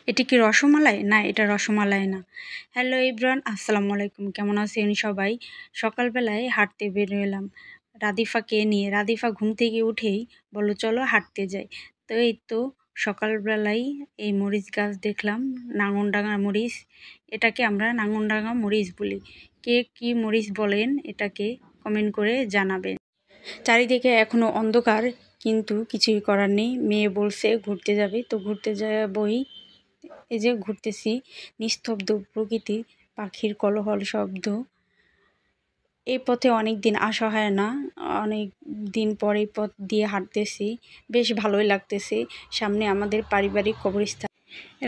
এটি কি রসমালাই? না, এটা রসমালাই না। হ্যালো এভরিওয়ান, আসসালামু আলাইকুম। কেমন আছেন সবাই? সকালবেলায় হাঁটতে বের হলাম রাদিফাকে নিয়ে। রাদিফা ঘুম থেকে উঠেই বলল চলো হাঁটতে যাই। তো এই তো সকালবেলায় এই মরিচ গাছ দেখলাম, নাঙ্গনডাঙ্গা মরিচ। এটাকে আমরা নাঙ্গনডাঙ্গা মরিচ বলি। কে কি মরিচ বলেন এটাকে কমেন্ট করে জানাবেন। চারিদিকে এখনো অন্ধকার, কিন্তু কিছুই করার নেই। মেয়ে বলছে ঘুরতে যাবে, তো ঘুরতে যাবই। এই যে ঘুরতেছি, নিস্তব্ধ প্রকৃতি, পাখির কোলাহল শব্দ। এই পথে অনেক দিন আসা হয় না, অনেক দিন পরে এই পথ দিয়ে হাঁটতেছি, বেশ ভালোই লাগতেছে। সামনে আমাদের পারিবারিক কবরস্থান।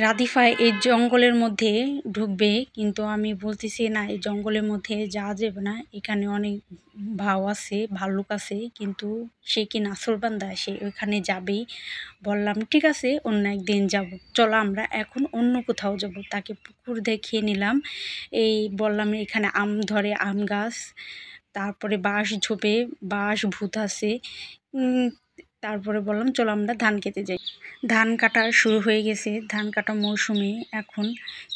রাদিফা এই জঙ্গলের মধ্যে ঢুকবে, কিন্তু আমি বলতেছি না, এই জঙ্গলের মধ্যে যাওয়া যাবে না। এখানে অনেক ভাও আছে, ভাল্লুক আছে, কিন্তু সে কি নাছোড়বান্দা, সে ওইখানে যাবেই। বললাম ঠিক আছে, অন্য একদিন যাব, চলো আমরা এখন অন্য কোথাও যাব। তাকে পুকুর দেখিয়ে নিলাম। এই বললাম এখানে আম ধরে, আম গাছ, তারপরে বাঁশ ঝোপে বাঁশ ভূত আছে। তারপরে বললাম চলো আমরা ধান খেতে যাই। ধান কাটা শুরু হয়ে গেছে, ধান কাটা মৌসুমে এখন।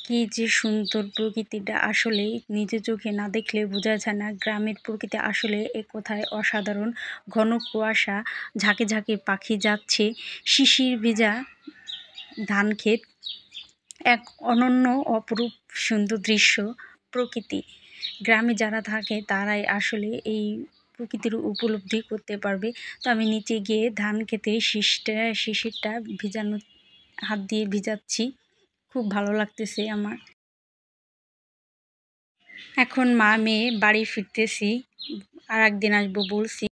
কি যে সুন্দর প্রকৃতিটা, আসলে নিজের চোখে না দেখলে বোঝা যায় না। গ্রামের প্রকৃতি আসলে এক কথায় অসাধারণ। ঘন কুয়াশা, ঝাঁকে ঝাঁকে পাখি যাচ্ছে, শিশির ভেজা ধান ক্ষেত, এক অনন্য অপরূপ সুন্দর দৃশ্য। প্রকৃতি, গ্রামে যারা থাকে তারাই আসলে এই প্রকৃতির উপলব্ধি করতে পারবে। তো আমি নিচে গিয়ে ধান খেতে শিশিরটা ভিজানো, হাত দিয়ে ভিজাচ্ছি, খুব ভালো লাগতেছে আমার। এখন মা মেয়ে বাড়ি ফিরতেছি, আর একদিন আসবো বলছি।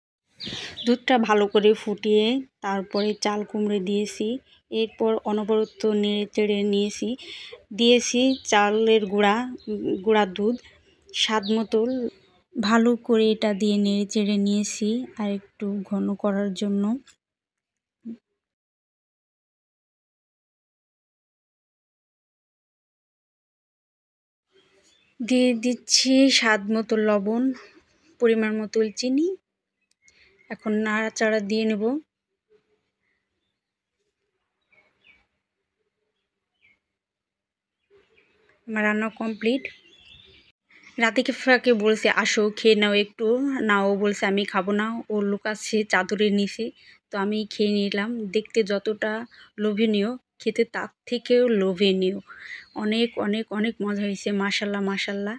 দুধটা ভালো করে ফুটিয়ে তারপরে চাল কুমড়ে দিয়েছি। এরপর অনবরত নেড়ে চেড়ে দিয়েছি চালের গুঁড়া দুধ, স্বাদ মতো। ভালো করে এটা দিয়ে নেড়ে চেড়ে নিয়েছি আর একটু ঘন করার জন্য। দিয়ে দিচ্ছি স্বাদ মতো লবণ, পরিমাণ মতো চিনি। এখন নাড়াচাড়া দিয়ে নেব। আমার রান্না কমপ্লিট। রাধিকাকে বলছে আসো খেয়ে নাও একটু, না ও বলছে আমি খাবো না, ও লুকাচ্ছে চাদরের নিচে। তো আমি খেয়ে নিলাম। দেখতে যতটা লোভনীয়, খেতে তার থেকেও লোভনীয়। অনেক অনেক অনেক মজা হয়েছে, মাশাল্লাহ মাশাল্লাহ,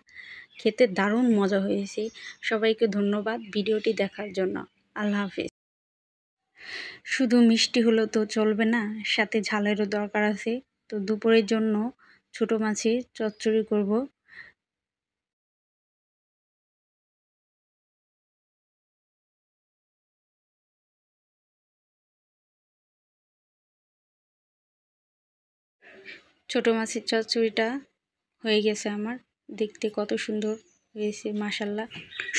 খেতে দারুণ মজা হয়েছে। সবাইকে ধন্যবাদ ভিডিওটি দেখার জন্য। আল্লাহ হাফেজ। শুধু মিষ্টি হলো তো চলবে না, সাথে ঝালেরও দরকার আছে। তো দুপুরের জন্য ছোটো মাছের চচ্চড়ি করব। ছোটো মাছের চচ্চড়িটা হয়ে গেছে আমার, দেখতে কত সুন্দর হয়েছে মাশাল্লাহ।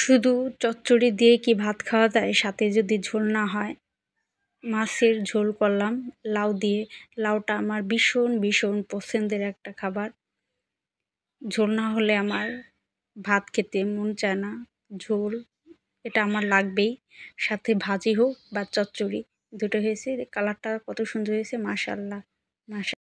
শুধু চচ্চড়ি দিয়ে কি ভাত খাওয়া যায়? সাথে যদি ঝোল না হয়, মাছের ঝোল করলাম লাউ দিয়ে। লাউটা আমার ভীষণ ভীষণ পছন্দের একটা খাবার। ঝোল না হলে আমার ভাত খেতে মন চায় না। ঝোল এটা আমার লাগবেই, সাথে ভাজি হোক বা চচ্চড়ি, দুটো হয়েছে। কালারটা কত সুন্দর হয়েছে মাশাল্লাহ মাশাল্লাহ।